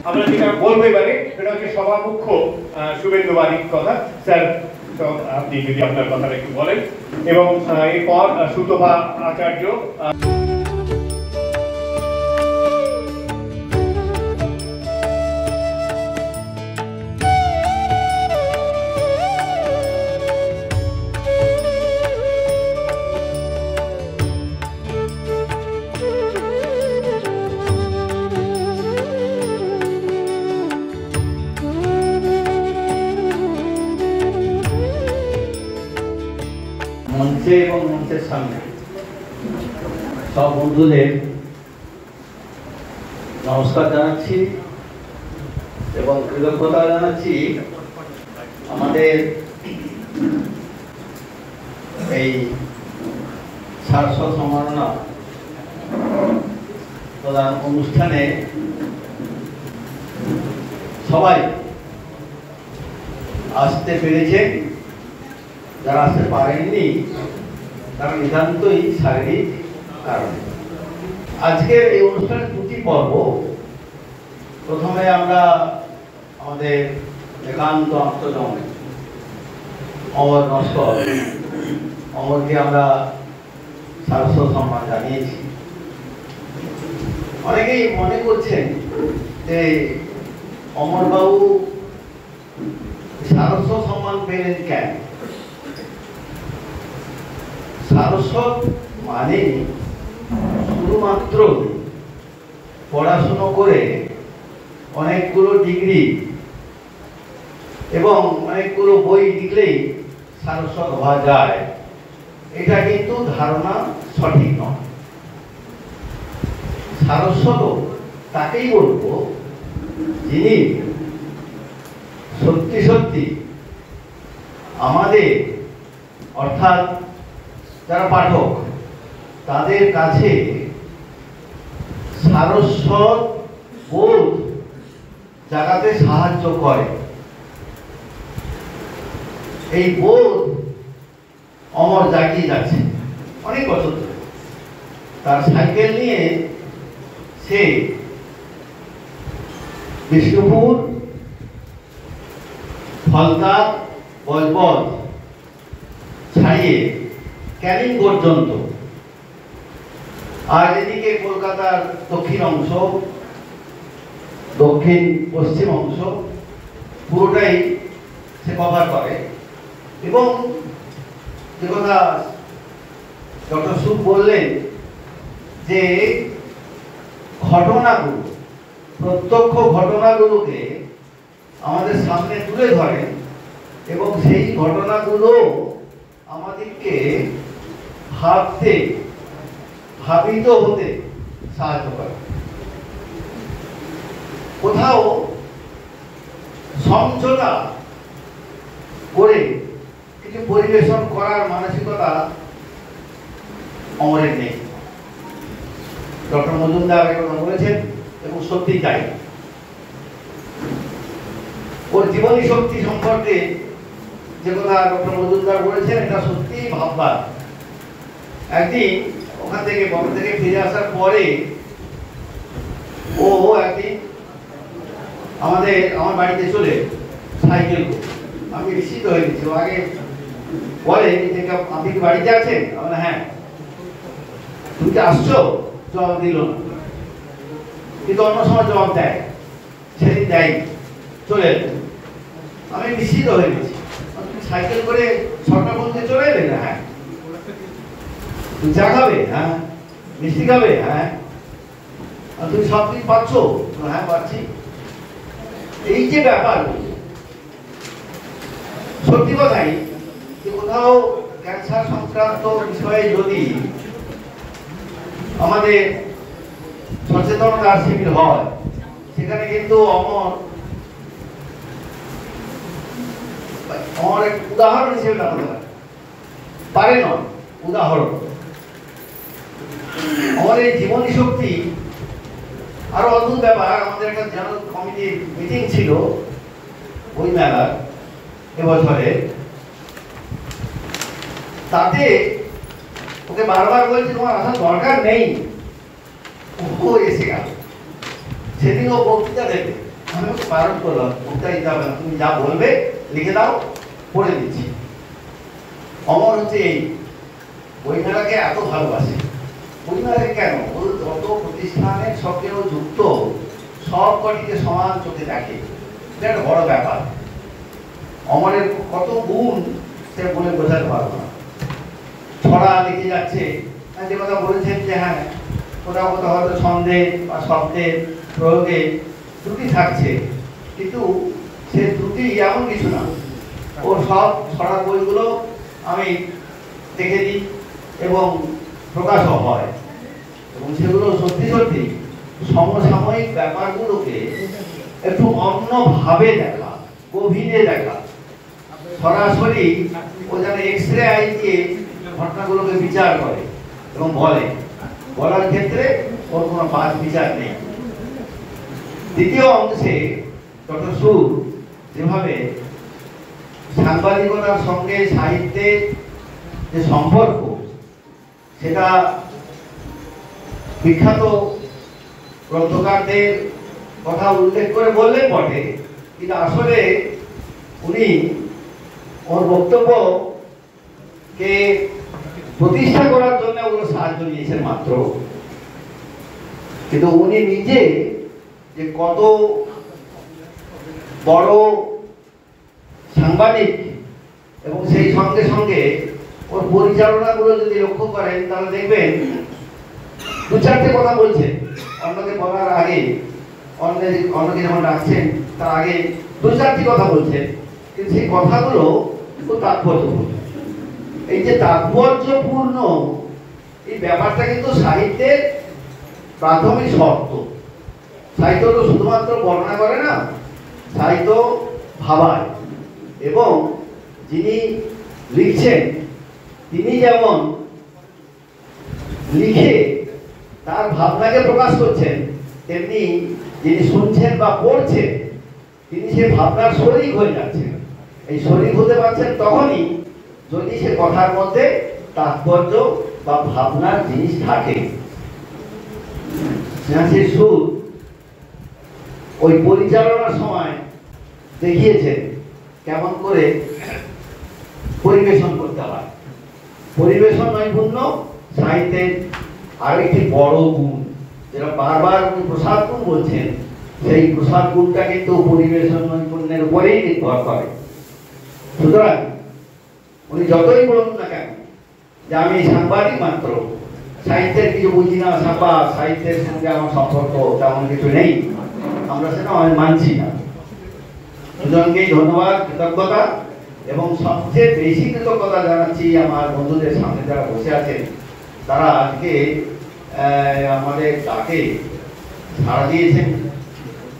আমরা যেটা বলবো এবারে সেটা হচ্ছে সভামুখ্য শুভেন্দু বারিক কথা। স্যার আপনি যদি আপনার কথাটা একটু বলেন, এবং এরপর সুতভা আচার্য। মঞ্চে এবং মঞ্চের সামনে সব বন্ধুদের নমস্কার জানাচ্ছি এবং কৃতজ্ঞতা জানাচ্ছি আমাদের এই সারস্বত সম্মাননা প্রদান অনুষ্ঠানে সবাই আসতে পেরেছে। যারা আসতে পারেননি তারা নিতান্তই শারীরিক কারণে। আজকের এই অনুষ্ঠানের দুটি পর্ব। প্রথমে আমরা আমাদের একান্ত আত্মজন অমর নস্কর অমরকে আমরা সারস্বত সম্মান জানিয়েছি। অনেকেই মনে করছেন যে অমরবাবু সারস্বত সম্মান পেলেন কেন? সারস্বত মানে শুধুমাত্র পড়াশুনো করে অনেকগুলো ডিগ্রি এবং অনেকগুলো বই লিখলেই সারস্বত হওয়া যায়, এটা কিন্তু ধারণা সঠিক নয়। সারস্বত তাকেই বলবো যিনি সত্যি সত্যি আমাদের অর্থাৎ যারা পাঠক তাদের কাছে সারস্বত বোধ জাগাতে সাহায্য করে। এই বোধ অমর জাগিয়ে যাচ্ছে অনেক বছর ধরে। তার সাইকেল নিয়ে সে বিষ্ণুপুর, ফলতা, বজবজ ছাড়িয়ে ক্যানিং পর্যন্ত, আর এদিকে কলকাতার দক্ষিণ অংশ দক্ষিণ পশ্চিম অংশ পুরোটাই সে কভার করে। এবং যে কথা ডক্টর সুখ বললেন যে ঘটনাগুলো, প্রত্যক্ষ ঘটনাগুলোকে আমাদের সামনে তুলে ধরেন এবং সেই ঘটনাগুলো আমাদেরকে ভাবতে, ভাবিত হতে সাহায্য করে। কোথাও সমঝোতা করে কিছু পরিবেশন করার মানসিকতা অমরের নেই। ডক্টর মজুমদার কথা বলেছেন এবং সত্যি তাই। ওর জীবনী শক্তি সম্পর্কে যে কথা ডক্টর মজুমদার বলেছেন এটা সত্যিই ভাববার। একদিন ওখান থেকে বম্বে থেকে ফিরে আসার পরে ও একদিন আমার বাড়িতে চলে সাইকেল, আমি বিস্মিত হয়ে গেছি। ও আগে বলে যে আপনি কি বাড়িতে আছেন? আমরা হ্যাঁ। তুমি কি আসছো? জবাব দিল না, কিন্তু অন্য সময় জবাব দেয়, সেদিন দেয়, চলে এলো। আমি বিস্মিত হয়ে গেছি, তুমি সাইকেল করে সরকার বলতে চলে এলে না? হ্যাঁ। তুমি চা খাবে? হ্যাঁ। মিষ্টি খাবে? হ্যাঁ। তুমি সব কিছু পাচ্ছ? হ্যাঁ পাচ্ছি। এই যে ব্যাপার, সত্যি কথাই যে কোথাও ক্যান্সার সংক্রান্ত বিষয়ে যদি আমাদের সচেতনতার শিবির হয়, সেখানে কিন্তু অমর এক উদাহরণ হিসেবে দাঁড়াতে পারে নয়, উদাহরণ। আমার এই জীবনী শক্তি আরো অদ্ভুত ব্যাপার। আমাদের একটা জেনারেল কমিটির মিটিং ছিল ওই মেলার এবছরে, তাতে ওকে বারবার বলছি তোমার আসার দরকার নেই, ও এসে গেল। সেদিন ও বক্তৃতা দেবে, আমি ওকে বারণ করলাম বক্তৃতা দিতে হবে না, তুমি যা বলবে লিখে দাও, পড়ে দিচ্ছি। অমর হচ্ছে এই বইমেলাকে এত ভালোবাসে। বইমেলাকে কেন? ও যত প্রতিষ্ঠানের সঙ্গে ও যুক্ত, সব কটিকে সমান চোখে দেখে, এটা একটা বড় ব্যাপার। অমরের কত গুণ সে বলে বোঝাতে পারবো না। ছড়া লিখে যাচ্ছে, যে কথা বলেছেন যে হ্যাঁ কোথাও কোথাও হয়তো ছন্দে বা শব্দের প্রয়োগে ত্রুটি থাকছে, কিন্তু সে ত্রুটি এমন কিছু না। ওর সব ছড়ার বইগুলো আমি দেখে দিই এবং প্রকাশও হয়, এবং সেগুলো সত্যি সত্যি সমসাময়িক ব্যাপারগুলোকে একটু অন্যভাবে দেখা, গভীরে দেখা, সরাসরি ও যেন এক্সরে আই দিয়ে ঘটনাগুলোকে বিচার করে এবং বলার ক্ষেত্রে ওর কোনো বাদ বিচার নেই। দ্বিতীয় অংশে ডক্টর সুর যেভাবে সাংবাদিকতার সঙ্গে সাহিত্যের যে সম্পর্ক, সেটা বিখ্যাত গ্রন্থকারদের কথা উল্লেখ করে বললেন বটে, কিন্তু আসলে উনি ওর বক্তব্যকে প্রতিষ্ঠা করার জন্য ওগুলো সাহায্য নিয়েছেন মাত্র। কিন্তু উনি নিজে যে কত বড় সাংবাদিক, এবং সেই সঙ্গে সঙ্গে ওর পরিচালনাগুলো যদি লক্ষ্য করেন তাহলে দেখবেন দু চারটে কথা বলছেন অন্যকে বলার আগে, অন্যকে যেমন ডাকছেন তার আগে দু চারটি কথা বলছেন, কিন্তু সেই কথাগুলো খুব তাৎপর্যপূর্ণ। এই যে তাৎপর্যপূর্ণ এই ব্যাপারটা কিন্তু সাহিত্যের প্রাথমিক শর্ত। সাহিত্য তো শুধুমাত্র বর্ণনা করে না, সাহিত্য ভাবায়, এবং যিনি লিখছেন তিনি যেমন লিখে তার ভাবনাকে প্রকাশ করছেন, তেমনি যিনি শুনছেন বা পড়ছেন তিনি সে ভাবনার শরীক হয়ে যাচ্ছেন। এই শরীক হতে পারছেন তখনই যদি সে কথার মধ্যে তাৎপর্য বা ভাবনার জিনিস থাকে। স্নেহাশিস সুর ওই পরিচালনার সময় দেখিয়েছেন কেমন করে পরিবেশন করতে হয়। পরিবেশন নৈপুণ্য সাহিত্যের আরেকটি বড় গুণ, যেটা বারবার উনি প্রসাদ গুণ বলছেন, সেই প্রসাদ গুণটা কিন্তু পরিবেশন নৈপুণ্যের উপরেই নির্ভর করে। সুতরাং উনি যতই বলুন না কেন যে আমি সাংবাদিক মাত্র, সাহিত্যের কিছু বুঝি না, সাহিত্যের সঙ্গে আমার সম্পর্ক তেমন কিছু নেই, আমরা সেটা আমি মানছি না। দুজনকেই ধন্যবাদ, কৃতজ্ঞতা, এবং সবচেয়ে বেশি কৃতজ্ঞতা জানাচ্ছি আমার বন্ধুদের সামনে যারা বসে আছেন, তারা আজকে আমাদের ডাকে সাড়া দিয়েছেন,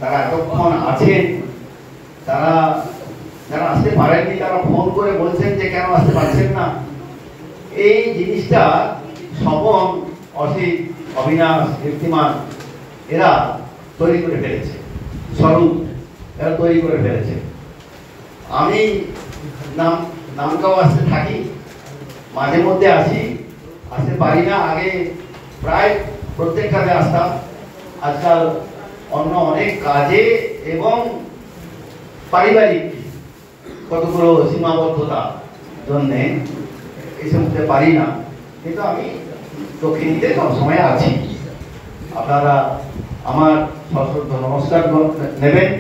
তারা এতক্ষণ আছেন, তারা যারা আসতে পারেননি তারা ফোন করে বলছেন যে কেন আসতে পারছেন না। এই জিনিসটা স্বপন, অসিত, অবিনাশ, কীর্তিমান এরা তৈরি করে ফেলেছে, স্বরূপ এরা তৈরি করে ফেলেছে। আমি নামগাঁও আসতে থাকি, মাঝে মধ্যে আসি, আসতে পারি না। আগে প্রায় প্রত্যেকটাতে আসতাম, আজকাল অন্য অনেক কাজে এবং পারিবারিক কতগুলো সীমাবদ্ধতা জন্যে এসে উঠতে পারি না, কিন্তু আমি দক্ষিণীতে সবসময় আছি। আপনারা আমার সশ্রদ্ধ নমস্কার নেবেন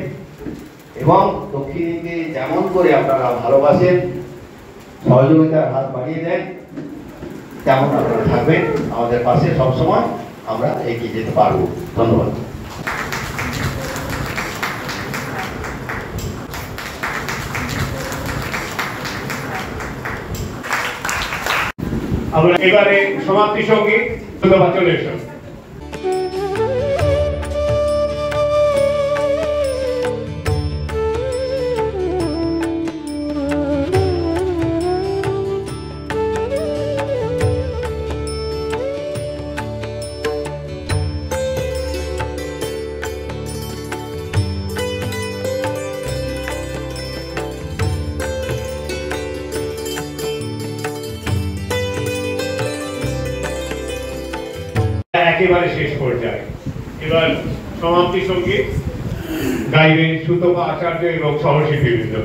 এবং দক্ষিণীকে যেমন করে আপনারা ভালোবাসেন, সহযোগিতার হাত বাড়িয়ে দেন, তেমন আপনারা থাকবেন আমাদের পাশে সবসময়, আমরা এগিয়ে যেতে পারবো। ধন্যবাদ। আমরা এবারে সমাপ্তি সঙ্গীত চলে এসো। একেবারে শেষ পর্যায়ে এবার সমাপ্তি সঙ্গীত গাইবেন সুতপা আচার্য এবং সহশিল্পীবৃন্দ।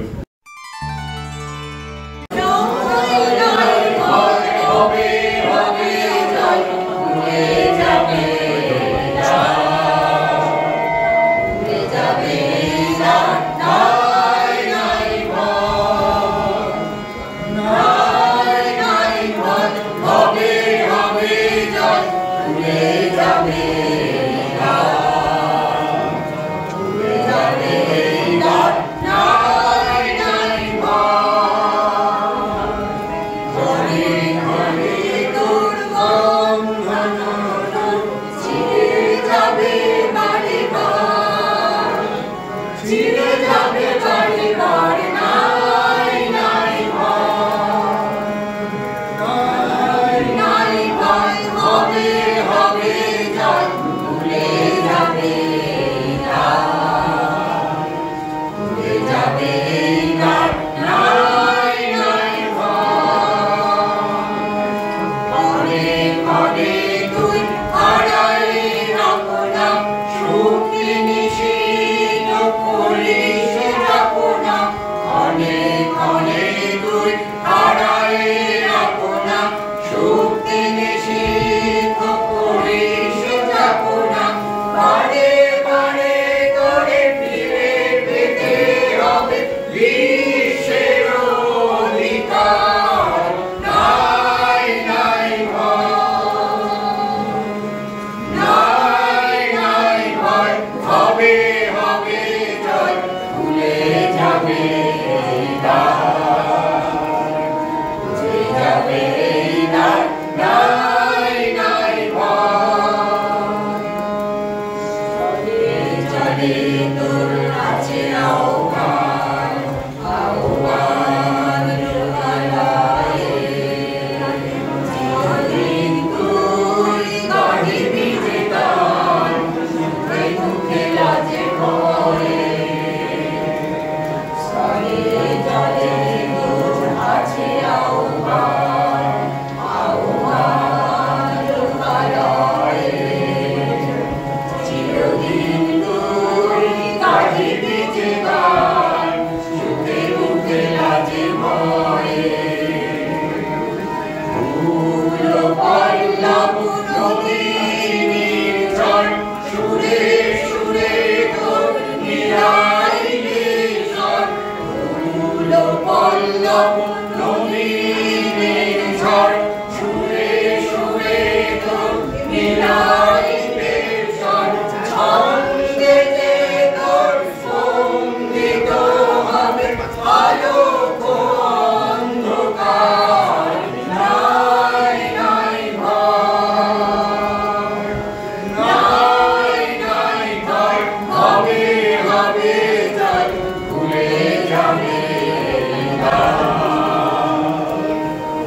যাবে জল ভুলে যাবে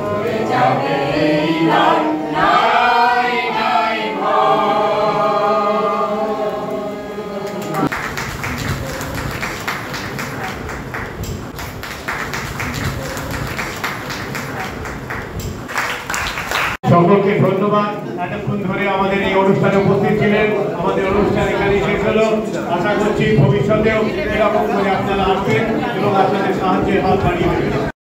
ভুলে যাবে নাই নাই সকলকে ধন্যবাদ। এতক্ষণ ধরে আমাদের এই অনুষ্ঠানে উপস্থিত ছিলেন। আমাদের অনুষ্ঠান এখানে শেষ হলো। আশা করছি ভবিষ্যতেও এরকম করে আপনারা আসবেন এবং আপনাদের সাহায্যের হাত বাড়িয়ে দেবেন।